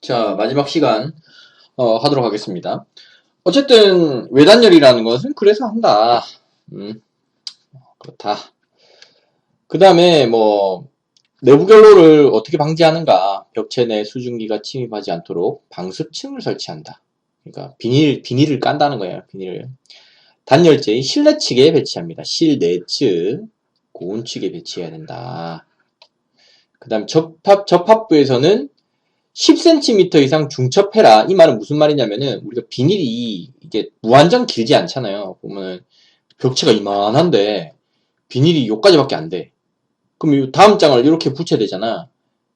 자, 마지막 시간 하도록 하겠습니다. 어쨌든 외단열이라는 것은 그래서 한다. 그렇다. 그 다음에 뭐 내부 결로를 어떻게 방지하는가? 벽체 내 수증기가 침입하지 않도록 방습층을 설치한다. 그러니까 비닐을 깐다는 거예요. 비닐을. 단열재의 실내 측에 배치합니다. 실내 측, 고온 측에 배치해야 된다. 그 다음 접합부에서는 10cm 이상 중첩해라. 이 말은 무슨 말이냐면은 우리가 비닐이 이게 무한정 길지 않잖아요. 보면은 벽체가 이만한데 비닐이 요까지밖에 안 돼. 그럼 이 다음 장을 이렇게 붙여야 되잖아.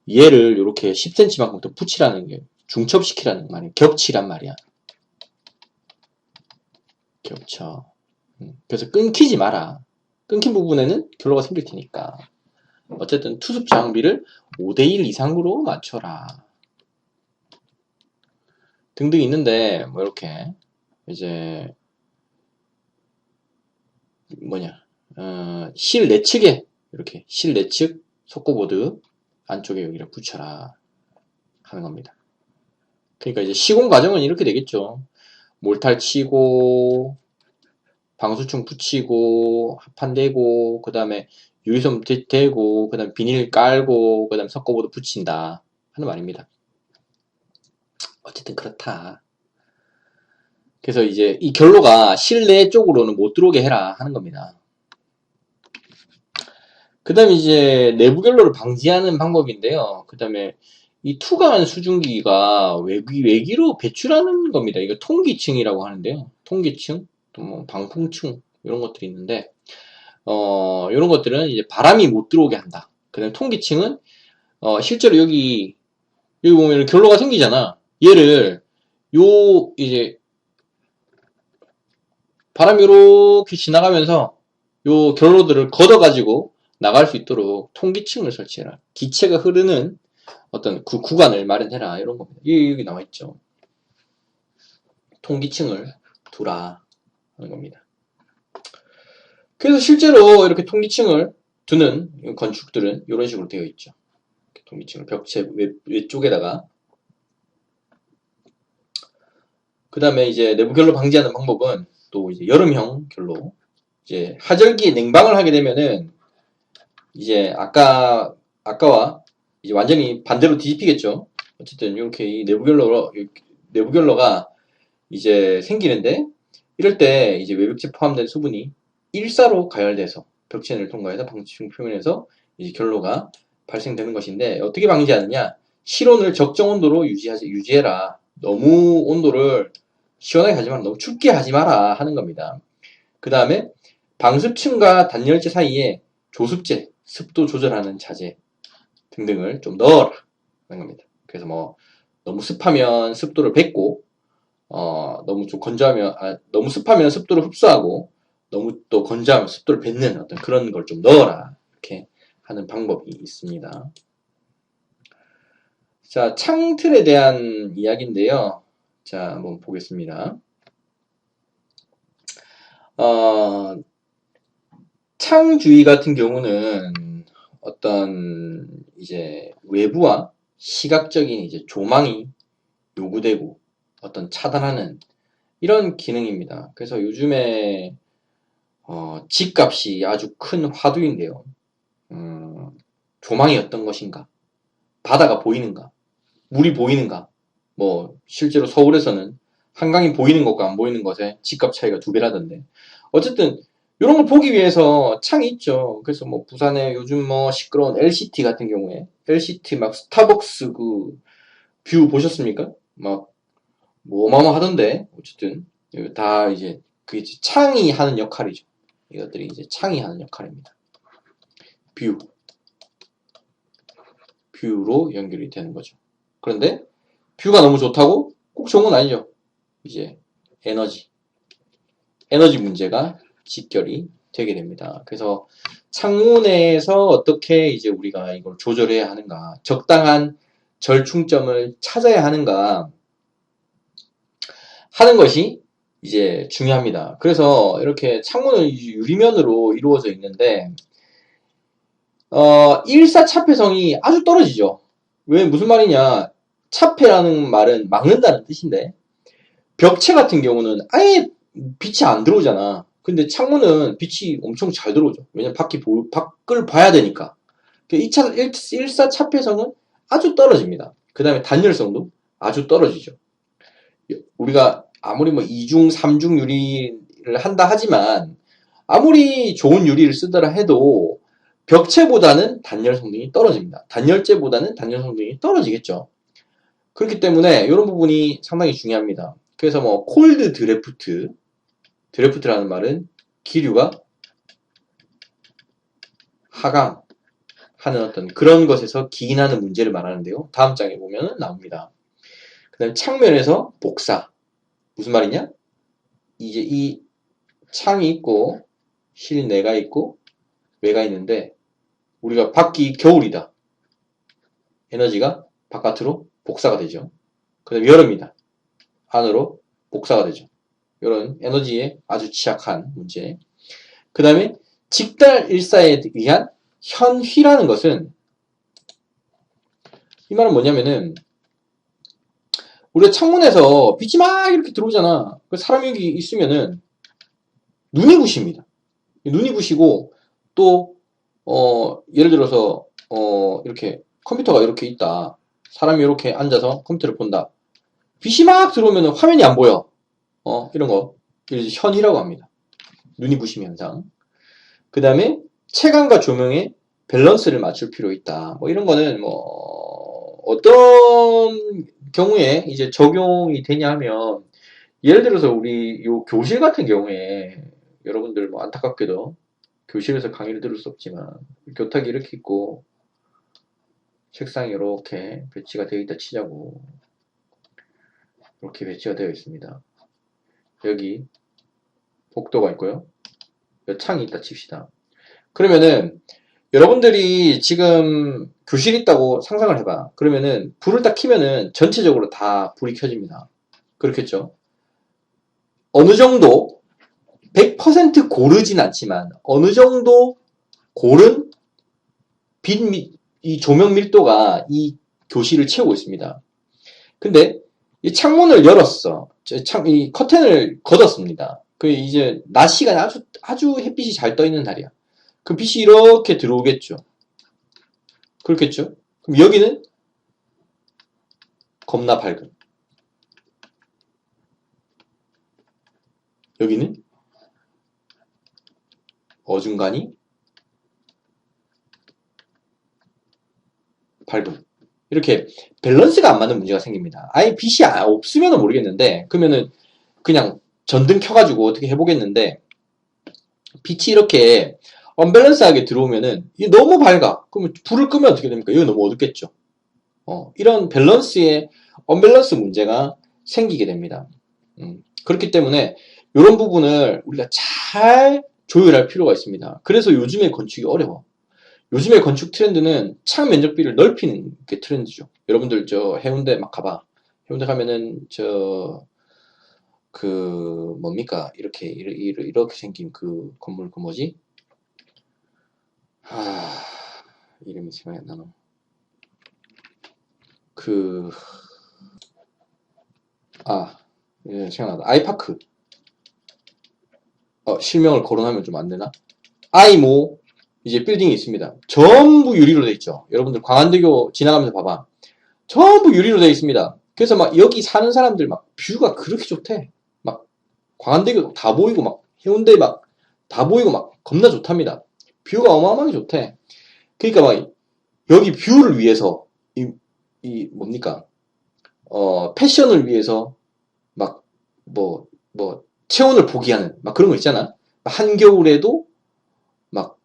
얘를 이렇게 10cm만큼 더 붙이라는 게 중첩시키라는 말이야. 겹치란 말이야. 겹쳐. 그래서 끊기지 마라. 끊긴 부분에는 결로가 생길 테니까. 어쨌든 투습 장비를 5대1 이상으로 맞춰라. 등등 있는데 뭐 이렇게 이제 실 내측에 이렇게 실 내측 속고보드 안쪽에 여기를 붙여라 하는 겁니다. 그러니까 이제 시공 과정은 이렇게 되겠죠. 몰탈 치고 방수층 붙이고 합판되고 그 다음에 유리섬 대고 그 다음에 비닐 깔고 그 다음에 석고보드 붙인다 하는 말입니다. 어쨌든 그렇다. 그래서 이제 이 결로가 실내 쪽으로는 못 들어오게 해라 하는 겁니다. 그 다음에 이제 내부 결로를 방지하는 방법인데요. 그 다음에 이 투과한 수증기가 외기로 배출하는 겁니다. 이거 통기층이라고 하는데요. 통기층, 또 뭐 방풍층 이런 것들이 있는데 이런 것들은 이제 바람이 못 들어오게 한다. 그 다음에 통기층은 실제로 여기 보면 결로가 생기잖아. 얘를 이제 바람이 이렇게 지나가면서 요 결로들을 걷어가지고 나갈 수 있도록 통기층을 설치해라. 기체가 흐르는 어떤 그 구간을 마련해라. 이런 겁니다. 여기 나와있죠. 통기층을 두라. 하는 겁니다. 그래서 실제로 이렇게 통기층을 두는 건축들은 이런 식으로 되어 있죠. 통기층을 벽체 외쪽에다가. 그 다음에 이제 내부 결로 방지하는 방법은 또 이제 여름형 결로. 이제 하절기에 냉방을 하게 되면은 이제 아까와 이제 완전히 반대로 뒤집히겠죠. 어쨌든 이렇게 이 내부 결로가 이제 생기는데 이럴 때 이제 외벽재 포함된 수분이 일사로 가열돼서 벽체를 통과해서 방충 표면에서 이제 결로가 발생되는 것인데 어떻게 방지하느냐? 실온을 적정 온도로 유지해라. 너무 온도를 시원하게 하지만 너무 춥게 하지 마라 하는 겁니다. 그 다음에 방습층과 단열재 사이에 조습제, 습도 조절하는 자재 등등을 좀 넣어라 하는 겁니다. 그래서 뭐 너무 습하면 습도를 뱉고 너무 좀 건조하면 너무 습하면 습도를 흡수하고 너무 또 건조하면 습도를 뱉는 어떤 그런 걸 좀 넣어라 이렇게 하는 방법이 있습니다. 자, 창틀에 대한 이야기인데요. 자, 한번 보겠습니다. 창 주위 같은 경우는 어떤 이제 외부와 시각적인 이제 조망이 요구되고 어떤 차단하는 이런 기능입니다. 그래서 요즘에 집값이 아주 큰 화두인데요. 조망이 어떤 것인가? 바다가 보이는가? 물이 보이는가? 뭐 실제로 서울에서는 한강이 보이는 것과 안 보이는 것에 집값 차이가 2배라던데. 어쨌든 이런 걸 보기 위해서 창이 있죠. 그래서 뭐 부산에 요즘 뭐 시끄러운 LCT 같은 경우에 LCT 막 스타벅스 그 뷰 보셨습니까? 막 뭐 어마어마하던데. 어쨌든 다 이제 그게 창이 하는 역할이죠. 이것들이 이제 창이 하는 역할입니다. 뷰로 연결이 되는 거죠. 그런데 뷰가 너무 좋다고 꼭 좋은 건 아니죠. 이제 에너지 문제가 직결이 되게 됩니다. 그래서 창문에서 어떻게 이제 우리가 이걸 조절해야 하는가, 적당한 절충점을 찾아야 하는가 하는 것이 이제 중요합니다. 그래서 이렇게 창문은 유리면으로 이루어져 있는데 일사차폐성이 아주 떨어지죠. 왜 무슨 말이냐? 차폐라는 말은 막는다는 뜻인데, 벽체 같은 경우는 아예 빛이 안 들어오잖아. 근데 창문은 빛이 엄청 잘 들어오죠. 왜냐면 밖을 봐야 되니까. 1사 차폐성은 아주 떨어집니다. 그 다음에 단열성도 아주 떨어지죠. 우리가 아무리 뭐 2중, 3중 유리를 한다 하지만, 아무리 좋은 유리를 쓰더라 해도 벽체보다는 단열 성능이 떨어집니다. 단열재보다는 단열 성능이 떨어지겠죠. 그렇기 때문에 이런 부분이 상당히 중요합니다. 그래서 뭐 콜드 드래프트라는 말은 기류가 하강하는 어떤 그런 것에서 기인하는 문제를 말하는데요. 다음 장에 보면 나옵니다. 그 다음에 창면에서 복사. 무슨 말이냐? 이제 이 창이 있고 실내가 있고 외가 있는데, 우리가 밖이 겨울이다. 에너지가 바깥으로 복사가 되죠. 그 다음에 여름이다. 안으로 복사가 되죠. 이런 에너지에 아주 취약한 문제. 그 다음에 직달 일사에 의한 현휘라는 것은, 이 말은 뭐냐면은, 우리가 창문에서 빛이 막 이렇게 들어오잖아. 사람이 여기 있으면은 눈이 부십니다. 눈이 부시고, 또 예를 들어서 이렇게 컴퓨터가 이렇게 있다. 사람이 이렇게 앉아서 컴퓨터를 본다. 빛이 막 들어오면 화면이 안 보여. 이런 거. 이걸 현이라고 합니다. 눈이 부심 현상. 그 다음에 채광과 조명의 밸런스를 맞출 필요 있다. 뭐 이런 거는 뭐 어떤 경우에 이제 적용이 되냐 하면, 예를 들어서 우리 요 교실 같은 경우에 여러분들 뭐 안타깝게도 교실에서 강의를 들을 수 없지만 교탁이 이렇게 있고 책상이 이렇게 배치가 되어 있다 치자고. 이렇게 배치가 되어 있습니다. 여기 복도가 있고요. 여기 창이 있다 칩시다. 그러면은 여러분들이 지금 교실이 있다고 상상을 해봐. 그러면은 불을 딱 켜면은 전체적으로 다 불이 켜집니다. 그렇겠죠? 어느 정도 100% 고르진 않지만 어느 정도 고른 이 조명 밀도가 이 교실을 채우고 있습니다. 근데 이 창문을 열었어. 이 커튼을 걷었습니다. 그 이제 낮 시간에 아주 햇빛이 잘 떠 있는 날이야. 그럼 빛이 이렇게 들어오겠죠. 그렇겠죠? 그럼 여기는 겁나 밝음. 여기는 어중간히 밝음. 이렇게 밸런스가 안 맞는 문제가 생깁니다. 아예 빛이 없으면 모르겠는데, 그러면은 그냥 전등 켜가지고 어떻게 해보겠는데, 빛이 이렇게 언밸런스하게 들어오면은 이게 너무 밝아. 그러면 불을 끄면 어떻게 됩니까? 이거 너무 어둡겠죠. 이런 밸런스의 언밸런스 문제가 생기게 됩니다. 그렇기 때문에 이런 부분을 우리가 잘 조율할 필요가 있습니다. 그래서 요즘에 건축이 어려워. 요즘의 건축 트렌드는 창 면적비를 넓히는 게 트렌드죠. 여러분들 저 해운대 막 가봐. 해운대 가면은 뭡니까? 이렇게 생긴 그 건물, 그 뭐지? 이름이 생각이 안 나노. 예, 생각나다. 아이파크. 실명을 거론하면 좀 안 되나? 아이모 이제 빌딩이 있습니다. 전부 유리로 돼 있죠. 여러분들 광안대교 지나가면서 봐봐. 전부 유리로 돼 있습니다. 그래서 막 여기 사는 사람들 막 뷰가 그렇게 좋대. 막 광안대교 다 보이고 막 해운대 막 다 보이고 막 겁나 좋답니다. 뷰가 어마어마하게 좋대. 그러니까 막 여기 뷰를 위해서 뭡니까? 패션을 위해서 막 체온을 포기하는 막 그런 거 있잖아. 한겨울에도 막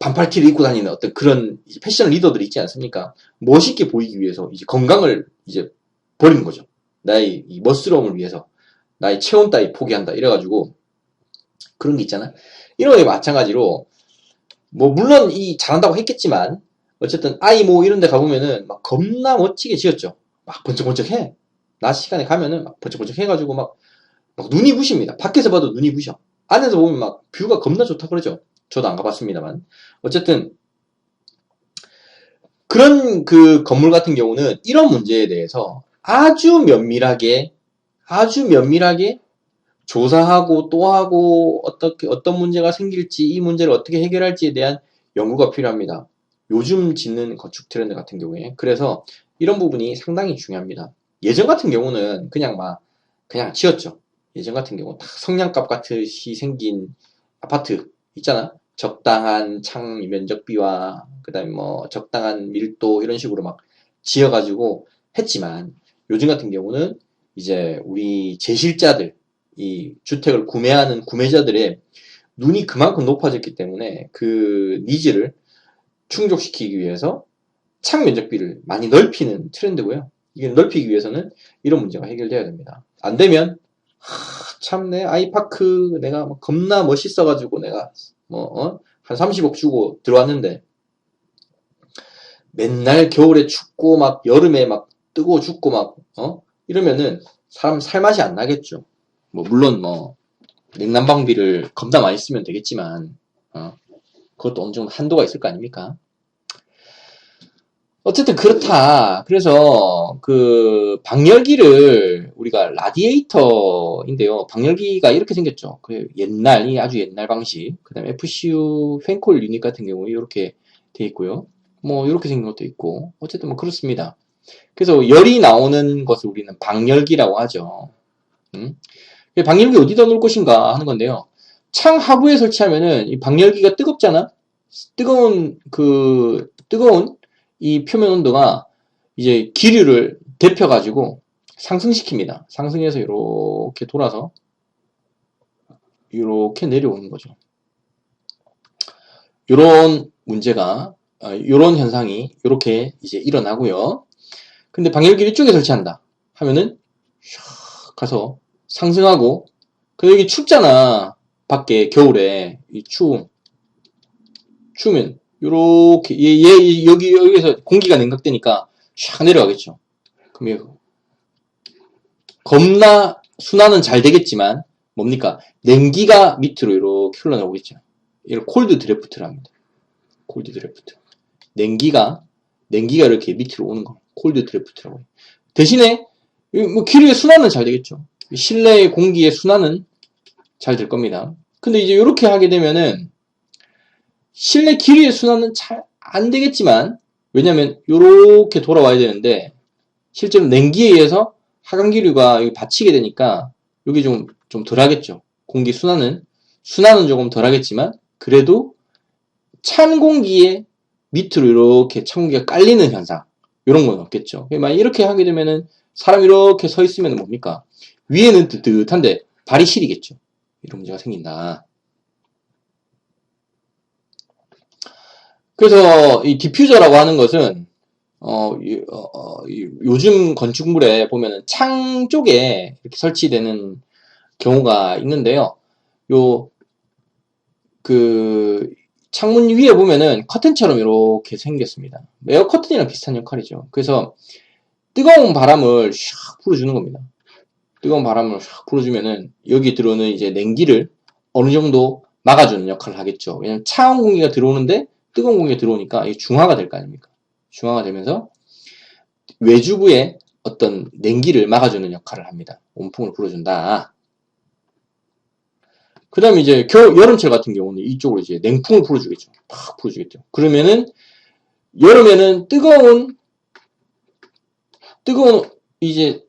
반팔티를 입고 다니는 어떤 그런 패션 리더들이 있지 않습니까? 멋있게 보이기 위해서 이제 건강을 이제 버리는 거죠. 나의 이 멋스러움을 위해서 나의 체온 따위 포기한다. 이래가지고 그런 게 있잖아. 이런 게 마찬가지로 뭐 물론 이 잘한다고 했겠지만 어쨌든 아이모 이런 데 가보면은 막 겁나 멋지게 지었죠. 막 번쩍번쩍해. 낮 시간에 가면은 막 번쩍번쩍 해가지고 막 눈이 부십니다. 밖에서 봐도 눈이 부셔. 안에서 보면 막 뷰가 겁나 좋다 그러죠. 저도 안 가봤습니다만. 어쨌든 그런 그 건물 같은 경우는 이런 문제에 대해서 아주 면밀하게 조사하고 또 하고 어떤 문제가 생길지 이 문제를 어떻게 해결할지에 대한 연구가 필요합니다. 요즘 짓는 건축 트렌드 같은 경우에. 그래서 이런 부분이 상당히 중요합니다. 예전 같은 경우는 그냥 지었죠. 예전 같은 경우 다 성냥갑 같이 생긴 아파트 있잖아. 적당한 창 면적비와 그다음에 뭐 적당한 밀도 이런 식으로 막 지어가지고 했지만 요즘 같은 경우는 이제 우리 제실자들 이 주택을 구매하는 구매자들의 눈이 그만큼 높아졌기 때문에 그 니즈를 충족시키기 위해서 창 면적비를 많이 넓히는 트렌드고요. 이게 넓히기 위해서는 이런 문제가 해결돼야 됩니다. 안 되면 참 내 아이파크 내가 겁나 멋있어가지고 내가 한 30억 주고 들어왔는데 맨날 겨울에 춥고 막 여름에 막 뜨거워 죽고 막 이러면은 사람 살맛이 안 나겠죠. 물론 냉난방비를 겁나 많이 쓰면 되겠지만 그것도 어느 정도 한도가 있을 거 아닙니까? 어쨌든 그렇다. 그래서 그 방열기를 우리가 라디에이터인데요. 방열기가 이렇게 생겼죠. 그 아주 옛날 방식. 그다음에 FCU 팬콜 유닛 같은 경우에 이렇게 돼 있고요. 이렇게 생긴 것도 있고. 어쨌든 그렇습니다. 그래서 열이 나오는 것을 우리는 방열기라고 하죠. 방열기 어디다 놓을 것인가 하는 건데요. 창 하부에 설치하면은 이 방열기가 뜨겁잖아. 뜨거운 이 표면 온도가 이제 기류를 데펴가지고 상승시킵니다. 상승해서 이렇게 돌아서 이렇게 내려오는 거죠. 요런 문제가, 요런 현상이 이렇게 이제 일어나고요. 근데 방열기를 이쪽에 설치한다 하면은 샥 가서 상승하고, 근데 여기 춥잖아. 밖에 겨울에 이 추우면 요렇게 여기서 공기가 냉각되니까 샥 내려가겠죠. 그럼 겁나 순환은 잘 되겠지만 뭡니까? 냉기가 밑으로 이렇게 흘러나오겠죠. 이걸 콜드 드래프트라 합니다. 콜드 드래프트. 냉기가 이렇게 밑으로 오는 거. 콜드 드래프트라고 해요. 대신에 기류의 순환은 잘 되겠죠. 실내의 공기의 순환은 잘 될 겁니다. 근데 이제 이렇게 하게 되면은 실내 기류의 순환은 잘 안 되겠지만, 왜냐면 이렇게 돌아와야 되는데 실제로 냉기에 의해서 하강 기류가 여기 받치게 되니까 여기 좀 덜 하겠죠. 공기 순환은 조금 덜 하겠지만 그래도 찬 공기에 밑으로 이렇게 찬 공기가 깔리는 현상, 이런 건 없겠죠. 만약 이렇게 하게 되면은 사람이 이렇게 서 있으면 뭡니까? 위에는 뜨뜻한데 발이 시리겠죠. 이런 문제가 생긴다. 그래서 이 디퓨저라고 하는 것은 요즘 건축물에 보면은 창 쪽에 이렇게 설치되는 경우가 있는데요. 창문 위에 보면은 커튼처럼 이렇게 생겼습니다. 에어 커튼이랑 비슷한 역할이죠. 그래서 뜨거운 바람을 샥 불어주는 겁니다. 뜨거운 바람을 샥 불어주면은 여기 들어오는 이제 냉기를 어느 정도 막아주는 역할을 하겠죠. 왜냐면 차가운 공기가 들어오는데 뜨거운 공기가 들어오니까 이게 중화가 될 거 아닙니까? 중화가 되면서 외주부에 어떤 냉기를 막아주는 역할을 합니다. 온풍을 불어준다. 그 다음에 이제 여름철 같은 경우는 이쪽으로 이제 냉풍을 불어주겠죠. 팍 불어주겠죠. 그러면은 여름에는 뜨거운 이제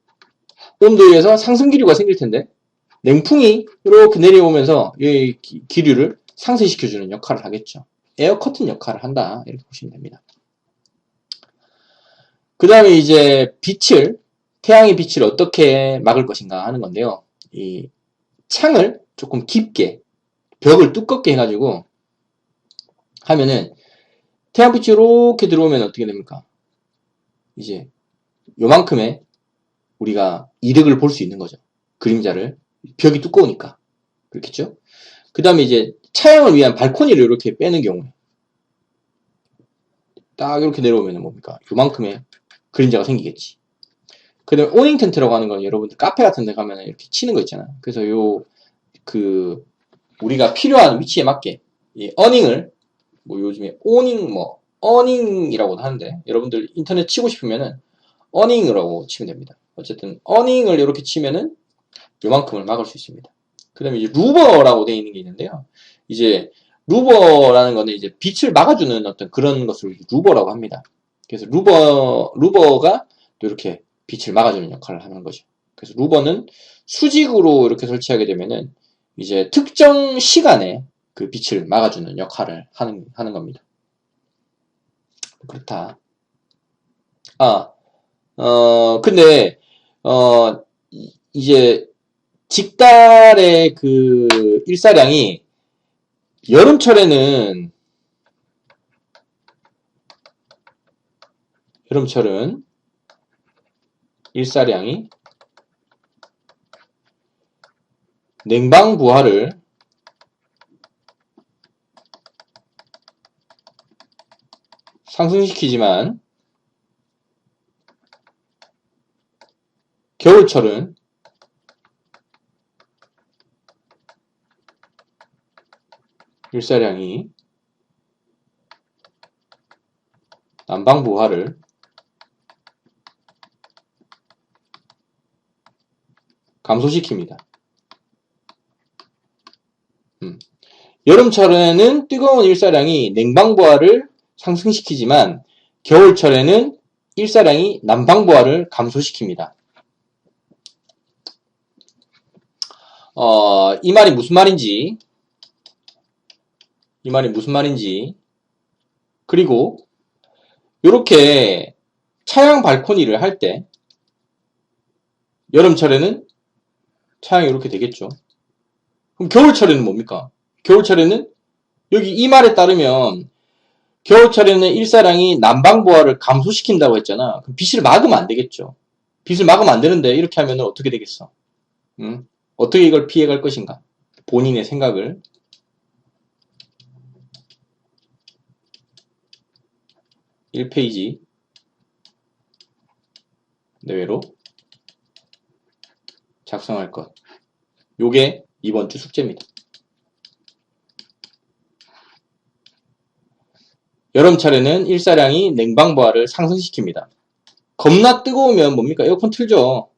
온도에서 상승 기류가 생길 텐데 냉풍이 이렇게 내려오면서 이 기류를 상승시켜주는 역할을 하겠죠. 에어 커튼 역할을 한다, 이렇게 보시면 됩니다. 그 다음에 이제 태양의 빛을 어떻게 막을 것인가 하는 건데요. 이 창을 조금 깊게, 벽을 두껍게 해가지고 하면은 태양빛이 이렇게 들어오면 어떻게 됩니까? 이제 요만큼의 우리가 이득을 볼 수 있는 거죠. 그림자를. 벽이 두꺼우니까. 그렇겠죠? 그 다음에 이제 차양을 위한 발코니를 이렇게 빼는 경우에 딱 이렇게 내려오면 뭡니까? 요만큼의 그림자가 생기겠지. 그 다음에 오닝 텐트라고 하는 건 여러분들 카페 같은 데 가면 이렇게 치는 거 있잖아요. 그래서 우리가 필요한 위치에 맞게 이 어닝을 요즘에 오닝 어닝이라고도 하는데 여러분들 인터넷 치고 싶으면은 어닝이라고 치면 됩니다. 어쨌든 어닝을 이렇게 치면은 요만큼을 막을 수 있습니다. 그 다음에 이제 루버라고 되어 있는 게 있는데요. 이제 루버라는 거는 이제 빛을 막아주는 어떤 그런 것을 루버라고 합니다. 그래서 루버가 또 이렇게 빛을 막아주는 역할을 하는 거죠. 그래서 루버는 수직으로 이렇게 설치하게 되면은 이제 특정 시간에 그 빛을 막아주는 역할을 하는 겁니다. 그렇다. 근데, 이제 직달의 그 일사량이 여름철은 일사량이 냉방부하를 상승시키지만 겨울철은 일사량이 난방부하를 감소시킵니다. 여름철에는 뜨거운 일사량이 냉방부하를 상승시키지만 겨울철에는 일사량이 난방부하를 감소시킵니다. 이 말이 무슨 말인지 그리고 이렇게 차양 발코니를 할 때 여름철에는 차양이 이렇게 되겠죠. 그럼 겨울철에는 뭡니까? 겨울철에는 여기 이 말에 따르면 겨울철에는 일사량이 난방부하를 감소시킨다고 했잖아. 그럼 빛을 막으면 안 되겠죠. 빛을 막으면 안 되는데 이렇게 하면 어떻게 되겠어? 어떻게 이걸 피해갈 것인가? 본인의 생각을 1페이지 내외로 작성할 것. 요게 이번 주 숙제입니다. 여름철에는 일사량이 냉방부하를 상승시킵니다. 겁나 뜨거우면 뭡니까? 에어컨 틀죠.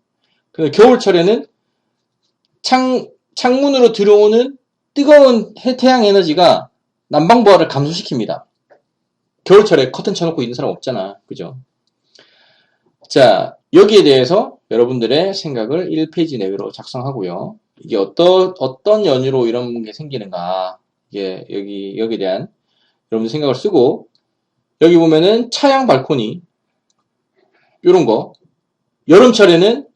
근데 겨울철에는 창문으로 들어오는 뜨거운 태양 에너지가 난방부하를 감소시킵니다. 겨울철에 커튼 쳐놓고 있는 사람 없잖아. 그죠? 자, 여기에 대해서 여러분들의 생각을 1페이지 내외로 작성하고요. 이게 어떤 연유로 이런 게 생기는가. 이게 여기에 대한 여러분들 생각을 쓰고, 여기 보면은 차양 발코니, 요런 거. 여름철에는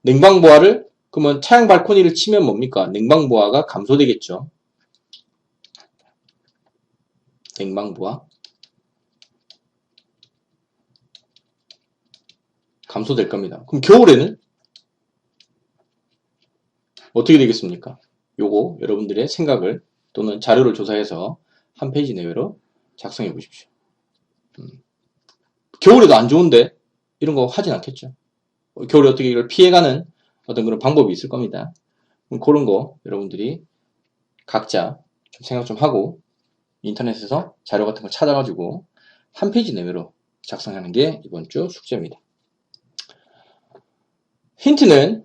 냉방부하를, 그러면 차양 발코니를 치면 뭡니까? 냉방부하가 감소되겠죠. 냉방부하. 감소될 겁니다. 그럼 겨울에는 어떻게 되겠습니까? 요거 여러분들의 생각을 또는 자료를 조사해서 한 페이지 내외로 작성해 보십시오. 겨울에도 안 좋은데 이런 거 하진 않겠죠. 겨울에 어떻게 이걸 피해가는 어떤 그런 방법이 있을 겁니다. 그런 거 여러분들이 각자 좀 생각 좀 하고 인터넷에서 자료 같은 거 찾아가지고 한 페이지 내외로 작성하는 게 이번 주 숙제입니다. 힌트는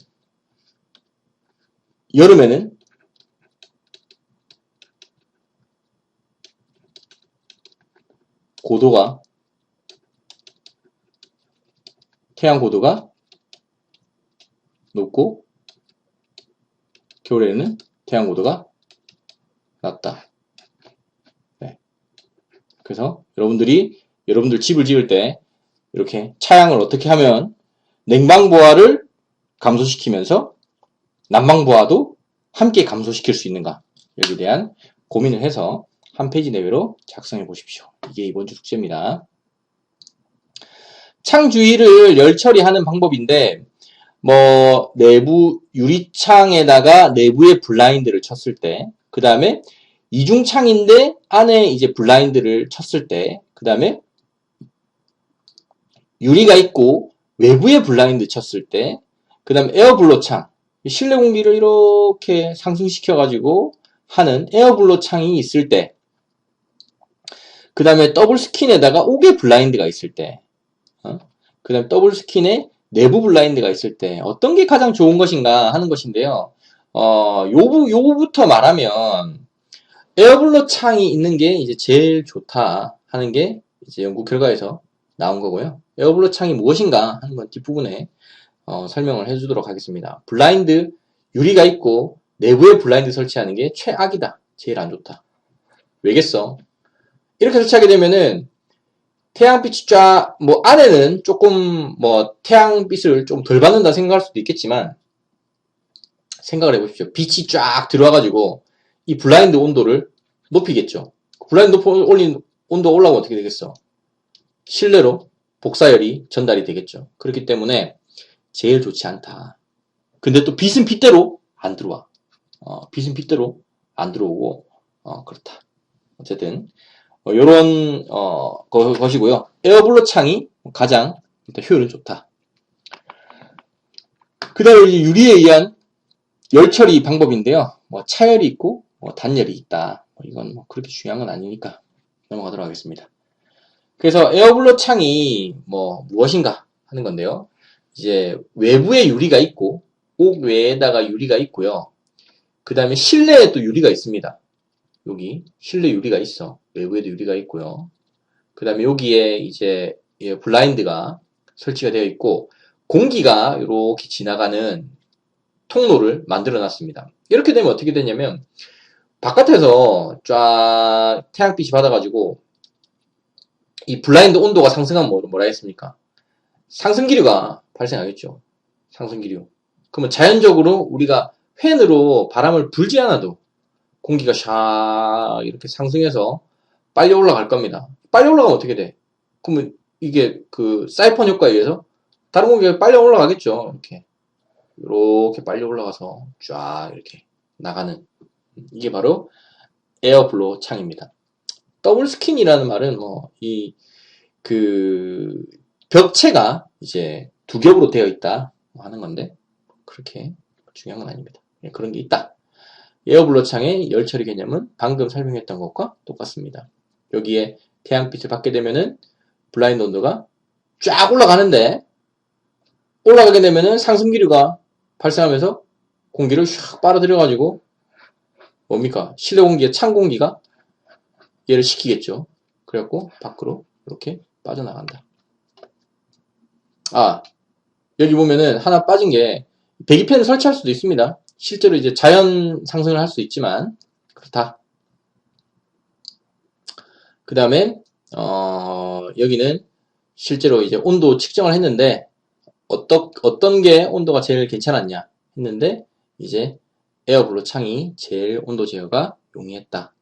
여름에는 태양 고도가 높고 겨울에는 태양 고도가 낮다. 네. 그래서 여러분들 집을 지을 때 이렇게 차양을 어떻게 하면 냉방부하를 감소시키면서 난방부하도 함께 감소시킬 수 있는가, 여기에 대한 고민을 해서 한 페이지 내외로 작성해 보십시오. 이게 이번 주 숙제입니다. 창 주위를 열 처리하는 방법인데, 내부 유리창에다가 내부에 블라인드를 쳤을 때, 그 다음에 이중창인데 안에 이제 블라인드를 쳤을 때, 그 다음에 유리가 있고 외부에 블라인드 쳤을 때, 그 다음에 에어블로 창, 실내 공기를 이렇게 상승시켜가지고 하는 에어블로 창이 있을 때, 그 다음에 더블 스킨에다가 옥외 블라인드가 있을 때, 그 다음에 더블 스킨에 내부 블라인드가 있을 때 어떤 게 가장 좋은 것인가 하는 것인데요. 요거부터 말하면 에어블로 창이 있는 게 이제 제일 좋다 하는 게 이제 연구 결과에서 나온 거고요. 에어블로 창이 무엇인가 하는 건 뒷부분에 설명을 해주도록 하겠습니다. 블라인드 유리가 있고 내부에 블라인드 설치하는 게 최악이다. 제일 안 좋다. 왜겠어? 이렇게 설치하게 되면은 태양빛이 쫙, 안에는 조금, 태양빛을 좀 덜 받는다 생각할 수도 있겠지만, 생각을 해보십시오. 빛이 쫙 들어와가지고, 이 블라인드 온도를 높이겠죠. 블라인드 올린 온도가 올라오면 어떻게 되겠어? 실내로 복사열이 전달이 되겠죠. 그렇기 때문에, 제일 좋지 않다. 근데 또 빛은 빛대로 안 들어와. 빛은 빛대로 안 들어오고, 그렇다. 어쨌든, 요런, 것이고요. 에어블로 창이 가장 일단 효율은 좋다. 그 다음에 유리에 의한 열 처리 방법인데요. 차열이 있고, 단열이 있다. 이건 그렇게 중요한 건 아니니까 넘어가도록 하겠습니다. 그래서 에어블로 창이 무엇인가 하는 건데요. 이제 외부에 유리가 있고, 옥 외에다가 유리가 있고요. 그 다음에 실내에 또 유리가 있습니다. 여기 실내 유리가 있어. 외부에도 유리가 있고요. 그 다음에 여기에 이제 블라인드가 설치가 되어 있고 공기가 이렇게 지나가는 통로를 만들어 놨습니다. 이렇게 되면 어떻게 되냐면 바깥에서 쫙 태양빛이 받아가지고 이 블라인드 온도가 상승하면 뭐라 했습니까? 상승기류가 발생하겠죠. 상승기류. 그러면 자연적으로 우리가 팬으로 바람을 불지 않아도 공기가 샤 이렇게 상승해서 빨리 올라갈 겁니다. 빨리 올라가면 어떻게 돼? 그러면 이게 그 사이펀 효과에 의해서 다른 공기가 빨리 올라가겠죠. 이렇게 빨리 올라가서 쫙 이렇게 나가는 이게 바로 에어블로 창입니다. 더블 스킨이라는 말은 그 벽체가 이제 두 겹으로 되어 있다 하는 건데 그렇게 중요한 건 아닙니다. 그런 게 있다. 에어블로 창의 열 처리 개념은 방금 설명했던 것과 똑같습니다. 여기에 태양빛을 받게 되면은 블라인드 온도가 쫙 올라가는데 올라가게 되면은 상승기류가 발생하면서 공기를 샥 빨아들여가지고 뭡니까? 실내 공기의 찬 공기가 얘를 식히겠죠. 그래갖고 밖으로 이렇게 빠져나간다. 여기 보면은 하나 빠진 게 배기팬을 설치할 수도 있습니다. 실제로 이제 자연 상승을 할 수 있지만 그렇다. 그 다음에 여기는 실제로 이제 온도 측정을 했는데 어떤 게 온도가 제일 괜찮았냐 했는데 이제 에어블로 창이 제일 온도 제어가 용이했다.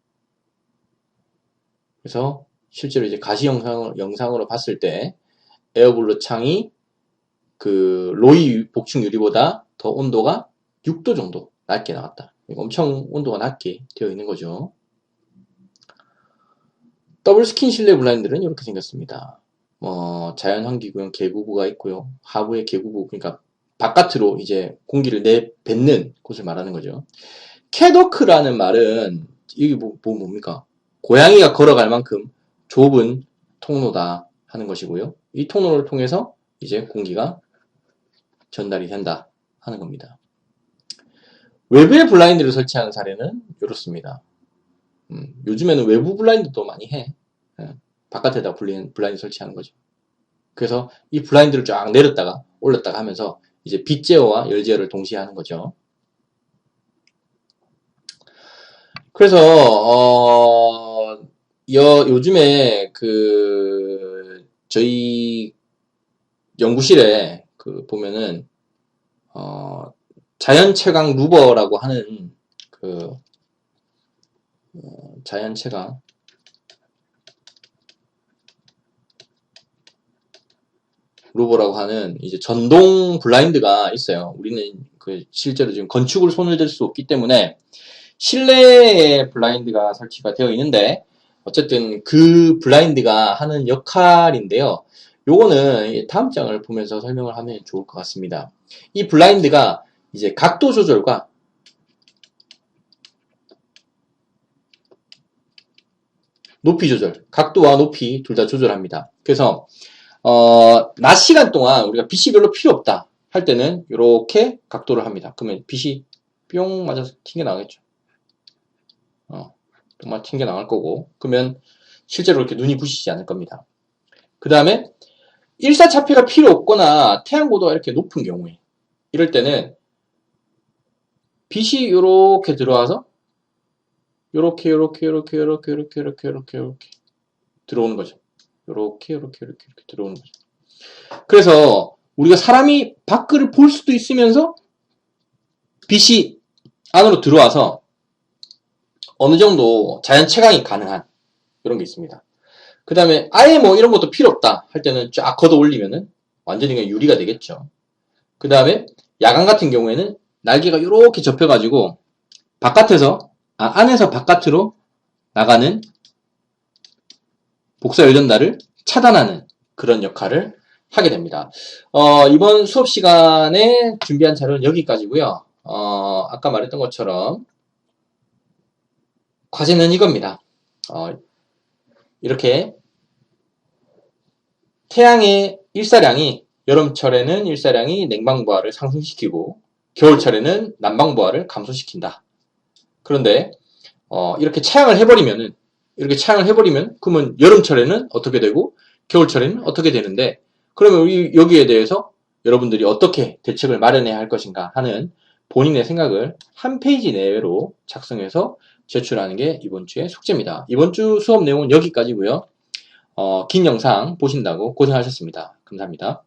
그래서 실제로 이제 가시 영상으로 봤을 때 에어블로 창이 그 로이 복층 유리보다 더 온도가 6도 정도 낮게 나왔다. 엄청 온도가 낮게 되어 있는 거죠. 더블 스킨 실내 블라인드는 이렇게 생겼습니다. 자연 환기구형 개구부가 있고요. 하부에 개구부, 그러니까 바깥으로 이제 공기를 내뱉는 곳을 말하는 거죠. 캐더크라는 말은 이게 뭡니까? 고양이가 걸어갈 만큼 좁은 통로다 하는 것이고요. 이 통로를 통해서 이제 공기가 전달이 된다 하는 겁니다. 외부에 블라인드를 설치하는 사례는 이렇습니다. 요즘에는 외부 블라인드도 많이 해. 바깥에다 블라인드 설치하는 거죠. 그래서 이 블라인드를 쫙 내렸다가 올렸다가 하면서 이제 빛 제어와 열 제어를 동시에 하는 거죠. 그래서 요즘에 저희 연구실에 보면은 자연 채광 루버라고 하는 자연 채광 루버라고 하는 이제 전동 블라인드가 있어요. 우리는 실제로 지금 건축을 손을 댈 수 없기 때문에 실내에 블라인드가 설치가 되어 있는데 어쨌든 그 블라인드가 하는 역할인데요. 요거는 다음 장을 보면서 설명을 하면 좋을 것 같습니다. 이 블라인드가 이제 각도 조절과 높이 조절, 각도와 높이 둘 다 조절합니다. 그래서 낮 시간 동안 우리가 빛이 별로 필요 없다 할 때는 이렇게 각도를 합니다. 그러면 빛이 뿅 맞아서 튕겨 나가겠죠. 정말 튕겨 나갈 거고, 그러면 실제로 이렇게 눈이 부시지 않을 겁니다. 그 다음에 일사차폐가 필요 없거나 태양고도가 이렇게 높은 경우에, 이럴 때는 빛이 이렇게 들어와서 요렇게 들어오는 거죠. 요렇게 들어오는 거죠. 그래서 우리가 사람이 밖을 볼 수도 있으면서 빛이 안으로 들어와서 어느 정도 자연 채광이 가능한 이런 게 있습니다. 그 다음에 아예 뭐 이런 것도 필요 없다 할 때는 쫙 걷어 올리면은 완전히 그냥 유리가 되겠죠. 그 다음에 야간 같은 경우에는 날개가 이렇게 접혀가지고 안에서 바깥으로 나가는 복사 열전달을 차단하는 그런 역할을 하게 됩니다. 이번 수업 시간에 준비한 자료는 여기까지고요. 아까 말했던 것처럼 과제는 이겁니다. 이렇게 태양의 일사량이 여름철에는 일사량이 냉방부하를 상승시키고 겨울철에는 난방부하를 감소시킨다. 그런데 이렇게 차양을 해버리면 그러면 여름철에는 어떻게 되고 겨울철에는 어떻게 되는데, 그러면 여기에 대해서 여러분들이 어떻게 대책을 마련해야 할 것인가 하는 본인의 생각을 한 페이지 내외로 작성해서 제출하는 게 이번 주의 숙제입니다. 이번 주 수업 내용은 여기까지고요. 긴 영상 보신다고 고생하셨습니다. 감사합니다.